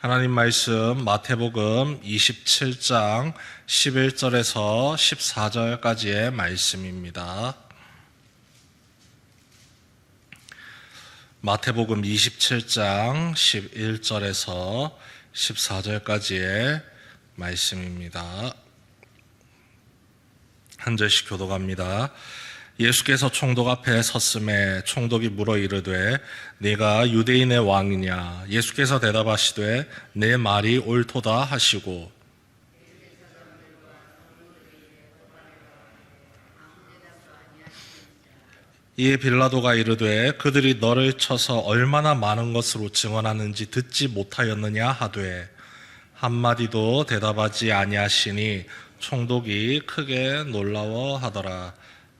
하나님 말씀 마태복음 27장 11절에서 14절까지의 말씀입니다. 마태복음 27장 11절에서 14절까지의 말씀입니다. 한 절씩 교독합니다. 예수께서 총독 앞에 섰음에 총독이 물어 이르되 네가 유대인의 왕이냐? 예수께서 대답하시되 내 말이 옳도다 하시고 이에 빌라도가 이르되 그들이 너를 쳐서 얼마나 많은 것으로 증언하는지 듣지 못하였느냐 하되 한마디도 대답하지 아니하시니 총독이 크게 놀라워하더라.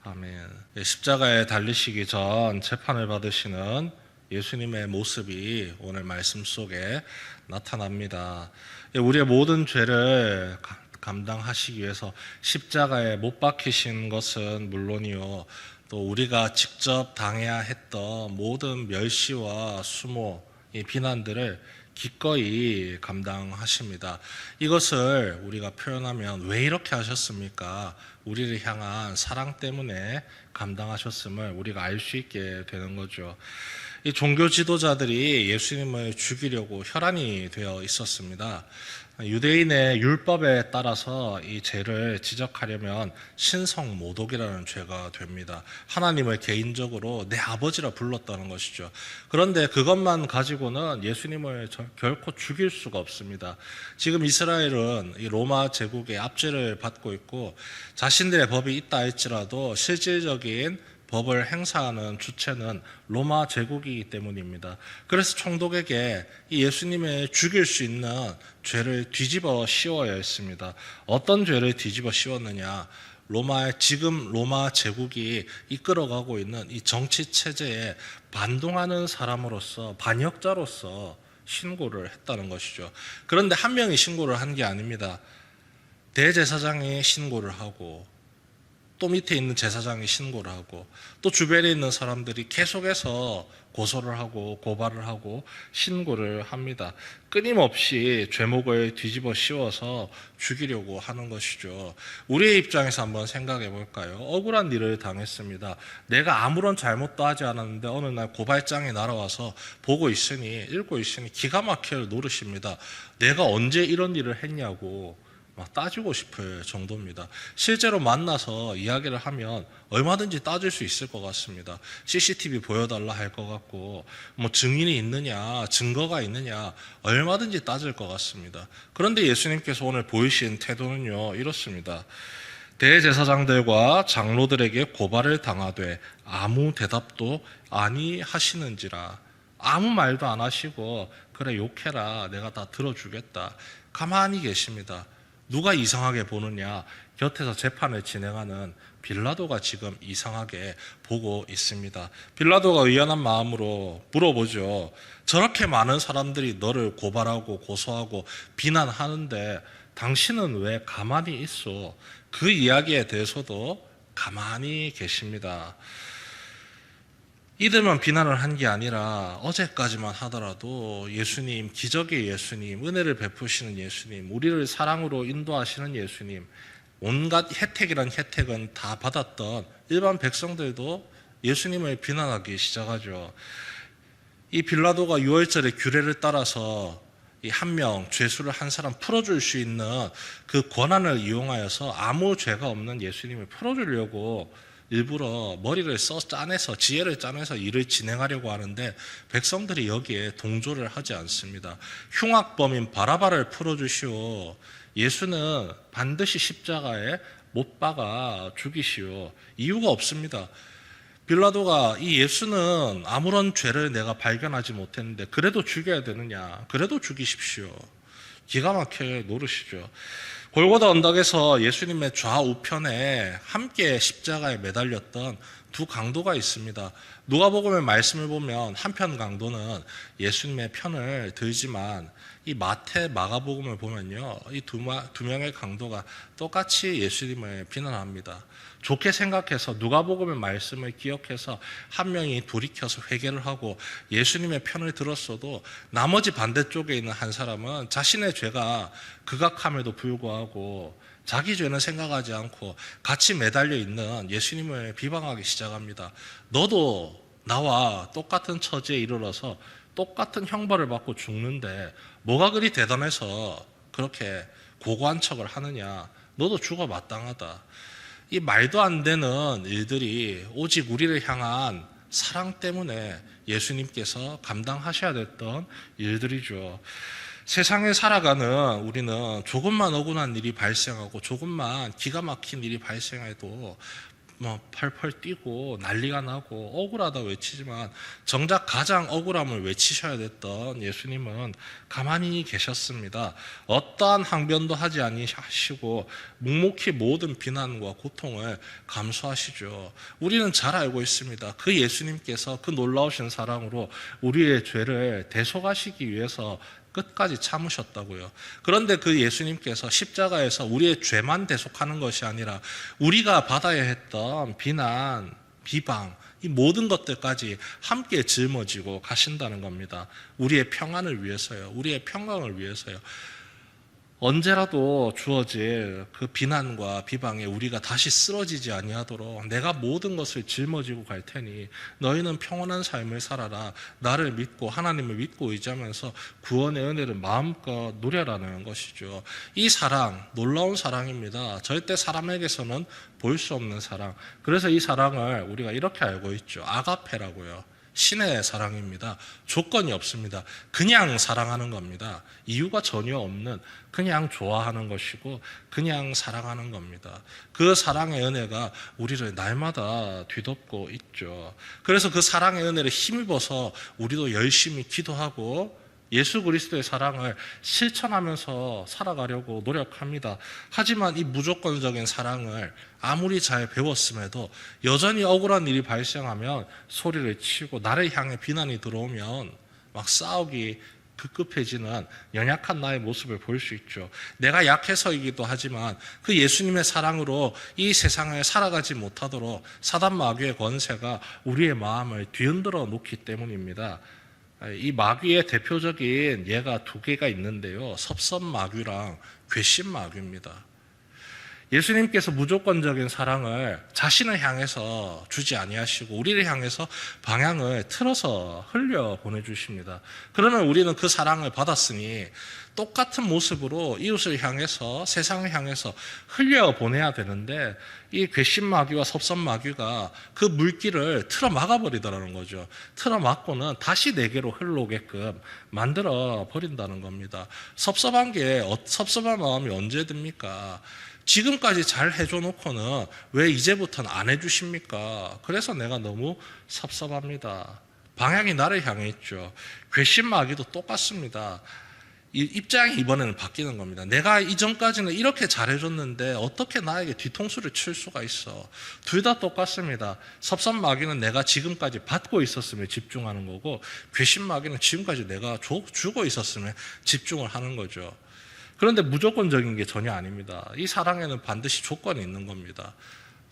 아멘. 십자가에 달리시기 전 재판을 받으시는 예수님의 모습이 오늘 말씀 속에 나타납니다. 우리의 모든 죄를 감당하시기 위해서 십자가에 못 박히신 것은 물론이요, 또 우리가 직접 당해야 했던 모든 멸시와 수모, 이 비난들을 기꺼이 감당하십니다. 이것을 우리가 표현하면 왜 이렇게 하셨습니까? 우리를 향한 사랑 때문에 감당하셨음을 우리가 알 수 있게 되는 거죠. 이 종교 지도자들이 예수님을 죽이려고 혈안이 되어 있었습니다. 유대인의 율법에 따라서 이 죄를 지적하려면 신성모독이라는 죄가 됩니다. 하나님을 개인적으로 내 아버지라 불렀다는 것이죠. 그런데 그것만 가지고는 예수님을 결코 죽일 수가 없습니다. 지금 이스라엘은 이 로마 제국의 압제를 받고 있고 자신들의 법이 있다 할지라도 실질적인 법을 행사하는 주체는 로마 제국이기 때문입니다. 그래서 총독에게 이 예수님을 죽일 수 있는 죄를 뒤집어 씌워야 했습니다. 어떤 죄를 뒤집어 씌웠느냐? 지금 로마 제국이 이끌어가고 있는 이 정치 체제에 반동하는 사람으로서, 반역자로서 신고를 했다는 것이죠. 그런데 한 명이 신고를 한 게 아닙니다. 대제사장이 신고를 하고 또 밑에 있는 제사장이 신고를 하고 또 주변에 있는 사람들이 계속해서 고소를 하고 고발을 하고 신고를 합니다. 끊임없이 죄목을 뒤집어 씌워서 죽이려고 하는 것이죠. 우리의 입장에서 한번 생각해 볼까요? 억울한 일을 당했습니다. 내가 아무런 잘못도 하지 않았는데 어느 날 고발장이 날아와서 읽고 있으니 기가 막힐 노릇입니다. 내가 언제 이런 일을 했냐고 막 따지고 싶을 정도입니다. 실제로 만나서 이야기를 하면 얼마든지 따질 수 있을 것 같습니다. CCTV 보여달라 할 것 같고, 뭐 증인이 있느냐, 증거가 있느냐, 얼마든지 따질 것 같습니다. 그런데 예수님께서 오늘 보이신 태도는요, 이렇습니다. 대제사장들과 장로들에게 고발을 당하되 아무 대답도 아니하시는지라. 아무 말도 안 하시고 그래 욕해라, 내가 다 들어주겠다, 가만히 계십니다. 누가 이상하게 보느냐? 곁에서 재판을 진행하는 빌라도가 지금 이상하게 보고 있습니다. 빌라도가 의연한 마음으로 물어보죠. 저렇게 많은 사람들이 너를 고발하고 고소하고 비난하는데 당신은 왜 가만히 있어? 그 이야기에 대해서도 가만히 계십니다. 이들만 비난을 한 게 아니라 어제까지만 하더라도 예수님, 기적의 예수님, 은혜를 베푸시는 예수님, 우리를 사랑으로 인도하시는 예수님, 온갖 혜택이란 혜택은 다 받았던 일반 백성들도 예수님을 비난하기 시작하죠. 이 빌라도가 유월절의 규례를 따라서 이 한 명, 죄수를 한 사람 풀어줄 수 있는 그 권한을 이용하여서 아무 죄가 없는 예수님을 풀어주려고 일부러 머리를 짜내서, 지혜를 짜내서 일을 진행하려고 하는데 백성들이 여기에 동조를 하지 않습니다. 흉악범인 바라바를 풀어주시오. 예수는 반드시 십자가에 못 박아 죽이시오. 이유가 없습니다. 빌라도가 이 예수는 아무런 죄를 내가 발견하지 못했는데 그래도 죽여야 되느냐? 그래도 죽이십시오. 기가 막혀 노릇이죠. 골고다 언덕에서 예수님의 좌우편에 함께 십자가에 매달렸던 두 강도가 있습니다. 누가복음의 말씀을 보면 한편 강도는 예수님의 편을 들지만 이 마태, 마가복음을 보면요, 이 두 명의 강도가 똑같이 예수님을 비난합니다. 좋게 생각해서 누가복음의 말씀을 기억해서 한 명이 돌이켜서 회개를 하고 예수님의 편을 들었어도 나머지 반대쪽에 있는 한 사람은 자신의 죄가 극악함에도 불구하고 자기 죄는 생각하지 않고 같이 매달려 있는 예수님을 비방하기 시작합니다. 너도 나와 똑같은 처지에 이르러서 똑같은 형벌을 받고 죽는데 뭐가 그리 대단해서 그렇게 고고한 척을 하느냐. 너도 죽어 마땅하다. 이 말도 안 되는 일들이 오직 우리를 향한 사랑 때문에 예수님께서 감당하셔야 됐던 일들이죠. 세상에 살아가는 우리는 조금만 억울한 일이 발생하고 조금만 기가 막힌 일이 발생해도 펄펄 뛰고 난리가 나고 억울하다 외치지만 정작 가장 억울함을 외치셔야 됐던 예수님은 가만히 계셨습니다. 어떠한 항변도 하지 아니하시고 묵묵히 모든 비난과 고통을 감수하시죠. 우리는 잘 알고 있습니다. 그 예수님께서 그 놀라우신 사랑으로 우리의 죄를 대속하시기 위해서 끝까지 참으셨다고요. 그런데 그 예수님께서 십자가에서 우리의 죄만 대속하는 것이 아니라 우리가 받아야 했던 비난, 비방, 이 모든 것들까지 함께 짊어지고 가신다는 겁니다. 우리의 평안을 위해서요. 우리의 평강을 위해서요. 언제라도 주어질 그 비난과 비방에 우리가 다시 쓰러지지 아니하도록 내가 모든 것을 짊어지고 갈 테니 너희는 평온한 삶을 살아라. 나를 믿고 하나님을 믿고 의지하면서 구원의 은혜를 마음껏 누려라는 것이죠. 이 사랑, 놀라운 사랑입니다. 절대 사람에게서는 볼 수 없는 사랑. 그래서 이 사랑을 우리가 이렇게 알고 있죠. 아가페라고요. 신의 사랑입니다. 조건이 없습니다. 그냥 사랑하는 겁니다. 이유가 전혀 없는 그냥 좋아하는 것이고 그냥 사랑하는 겁니다. 그 사랑의 은혜가 우리를 날마다 뒤덮고 있죠. 그래서 그 사랑의 은혜를 힘입어서 우리도 열심히 기도하고 예수 그리스도의 사랑을 실천하면서 살아가려고 노력합니다. 하지만 이 무조건적인 사랑을 아무리 잘 배웠음에도 여전히 억울한 일이 발생하면 소리를 치고 나를 향해 비난이 들어오면 막 싸우기 급급해지는 연약한 나의 모습을 볼 수 있죠. 내가 약해서이기도 하지만 그 예수님의 사랑으로 이 세상을 살아가지 못하도록 사단 마귀의 권세가 우리의 마음을 뒤흔들어 놓기 때문입니다. 이 마귀의 대표적인 예가 두 개가 있는데요. 섭섭마귀랑 괘씸마귀입니다. 예수님께서 무조건적인 사랑을 자신을 향해서 주지 아니하시고 우리를 향해서 방향을 틀어서 흘려 보내주십니다. 그러면 우리는 그 사랑을 받았으니 똑같은 모습으로 이웃을 향해서 세상을 향해서 흘려 보내야 되는데 이 괘씸마귀와 섭섭마귀가 그 물길을 틀어 막아버리더라는 거죠. 틀어 막고는 다시 내게로 흘러오게끔 만들어 버린다는 겁니다. 섭섭한 마음이 언제 듭니까? 지금까지 잘 해줘 놓고는 왜 이제부터는 안 해주십니까? 그래서 내가 너무 섭섭합니다. 방향이 나를 향해 있죠. 괘씸마귀도 똑같습니다. 입장이 이번에는 바뀌는 겁니다. 내가 이전까지는 이렇게 잘해줬는데 어떻게 나에게 뒤통수를 칠 수가 있어. 둘 다 똑같습니다. 섭섭마귀는 내가 지금까지 받고 있었음에 집중하는 거고 괘씸마귀는 지금까지 내가 주고 있었음에 집중을 하는 거죠. 그런데 무조건적인 게 전혀 아닙니다. 이 사랑에는 반드시 조건이 있는 겁니다.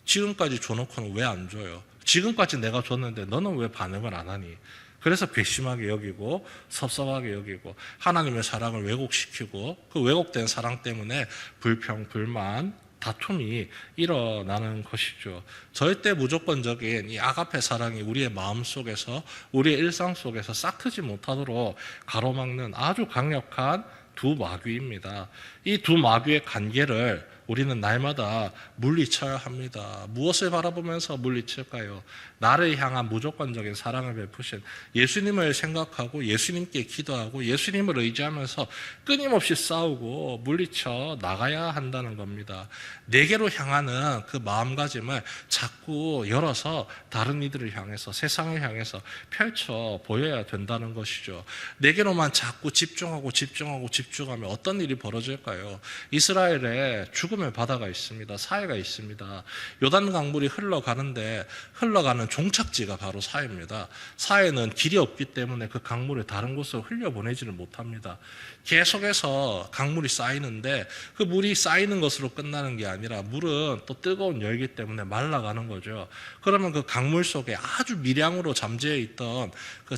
지금까지 줘놓고는 왜 안 줘요? 지금까지 내가 줬는데 너는 왜 반응을 안 하니? 그래서 괘씸하게 여기고 섭섭하게 여기고 하나님의 사랑을 왜곡시키고 그 왜곡된 사랑 때문에 불평, 불만, 다툼이 일어나는 것이죠. 절대 무조건적인 이 아가페 사랑이 우리의 마음 속에서 우리의 일상 속에서 싹트지 못하도록 가로막는 아주 강력한 두 마귀입니다. 이 두 마귀의 관계를 우리는 날마다 물리쳐야 합니다. 무엇을 바라보면서 물리칠까요? 나를 향한 무조건적인 사랑을 베푸신 예수님을 생각하고 예수님께 기도하고 예수님을 의지하면서 끊임없이 싸우고 물리쳐 나가야 한다는 겁니다. 내게로 향하는 그 마음가짐을 자꾸 열어서 다른 이들을 향해서 세상을 향해서 펼쳐 보여야 된다는 것이죠. 내게로만 자꾸 집중하면 어떤 일이 벌어질까요? 이스라엘의 죽음 죽음의 바다가 있습니다. 사해가 있습니다. 요단 강물이 흘러가는데 흘러가는 종착지가 바로 사해입니다. 사해는 길이 없기 때문에 그 강물을 다른 곳으로 흘려보내지를 못합니다. 계속해서 강물이 쌓이는데 그 물이 쌓이는 것으로 끝나는 게 아니라 물은 또 뜨거운 열기 때문에 말라가는 거죠. 그러면 그 강물 속에 아주 미량으로 잠재해 있던 그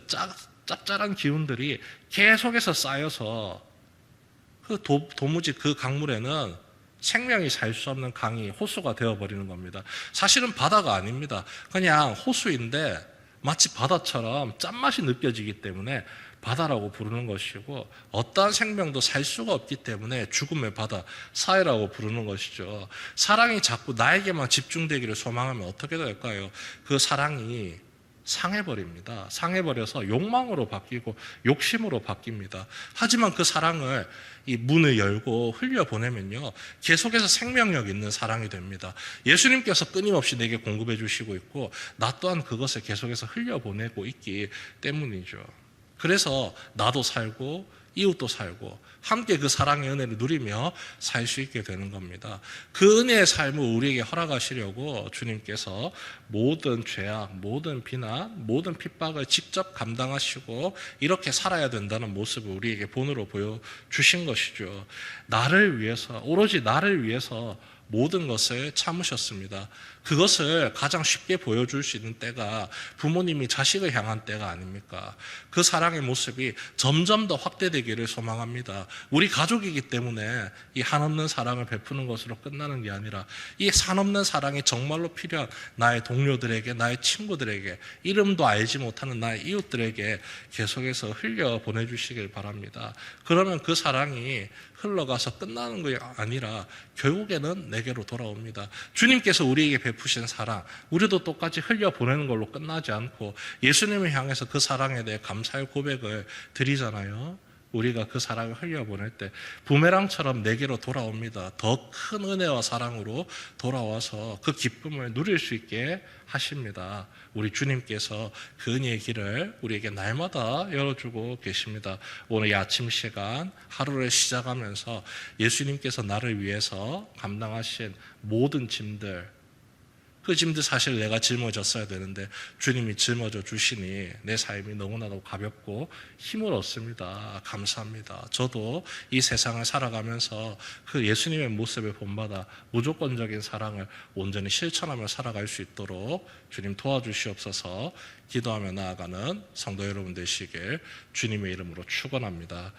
짭짤한 기운들이 계속해서 쌓여서 도무지 그 강물에는 생명이 살 수 없는 강이 호수가 되어버리는 겁니다. 사실은 바다가 아닙니다. 그냥 호수인데 마치 바다처럼 짠맛이 느껴지기 때문에 바다라고 부르는 것이고 어떠한 생명도 살 수가 없기 때문에 죽음의 바다, 사해라고 부르는 것이죠. 사랑이 자꾸 나에게만 집중되기를 소망하면 어떻게 될까요? 그 사랑이 상해버립니다. 상해버려서 욕망으로 바뀌고 욕심으로 바뀝니다. 하지만 그 사랑을 이 문을 열고 흘려보내면요, 계속해서 생명력 있는 사랑이 됩니다. 예수님께서 끊임없이 내게 공급해 주시고 있고 나 또한 그것을 계속해서 흘려보내고 있기 때문이죠. 그래서 나도 살고 이웃도 살고 함께 그 사랑의 은혜를 누리며 살 수 있게 되는 겁니다. 그 은혜의 삶을 우리에게 허락하시려고 주님께서 모든 죄악, 모든 비난, 모든 핍박을 직접 감당하시고 이렇게 살아야 된다는 모습을 우리에게 본으로 보여주신 것이죠. 나를 위해서, 오로지 나를 위해서 모든 것을 참으셨습니다. 그것을 가장 쉽게 보여줄 수 있는 때가 부모님이 자식을 향한 때가 아닙니까? 그 사랑의 모습이 점점 더 확대되기를 소망합니다. 우리 가족이기 때문에 이 한없는 사랑을 베푸는 것으로 끝나는 게 아니라 이 한없는 사랑이 정말로 필요한 나의 동료들에게, 나의 친구들에게, 이름도 알지 못하는 나의 이웃들에게 계속해서 흘려 보내주시길 바랍니다. 그러면 그 사랑이 흘러가서 끝나는 것이 아니라 결국에는 내게로 돌아옵니다. 주님께서 우리에게 베푸신 사랑, 우리도 똑같이 흘려보내는 걸로 끝나지 않고 예수님을 향해서 그 사랑에 대해 감사의 고백을 드리잖아요. 우리가 그 사랑을 흘려보낼 때 부메랑처럼 내게로 돌아옵니다. 더 큰 은혜와 사랑으로 돌아와서 그 기쁨을 누릴 수 있게 하십니다. 우리 주님께서 그 은혜의 길을 우리에게 날마다 열어주고 계십니다. 오늘 이 아침 시간 하루를 시작하면서 예수님께서 나를 위해서 감당하신 모든 짐들, 그 짐들 사실 내가 짊어졌어야 되는데 주님이 짊어져 주시니 내 삶이 너무나도 가볍고 힘을 얻습니다. 감사합니다. 저도 이 세상을 살아가면서 그 예수님의 모습을 본받아 무조건적인 사랑을 온전히 실천하며 살아갈 수 있도록 주님 도와주시옵소서. 기도하며 나아가는 성도 여러분 되시길 주님의 이름으로 축원합니다.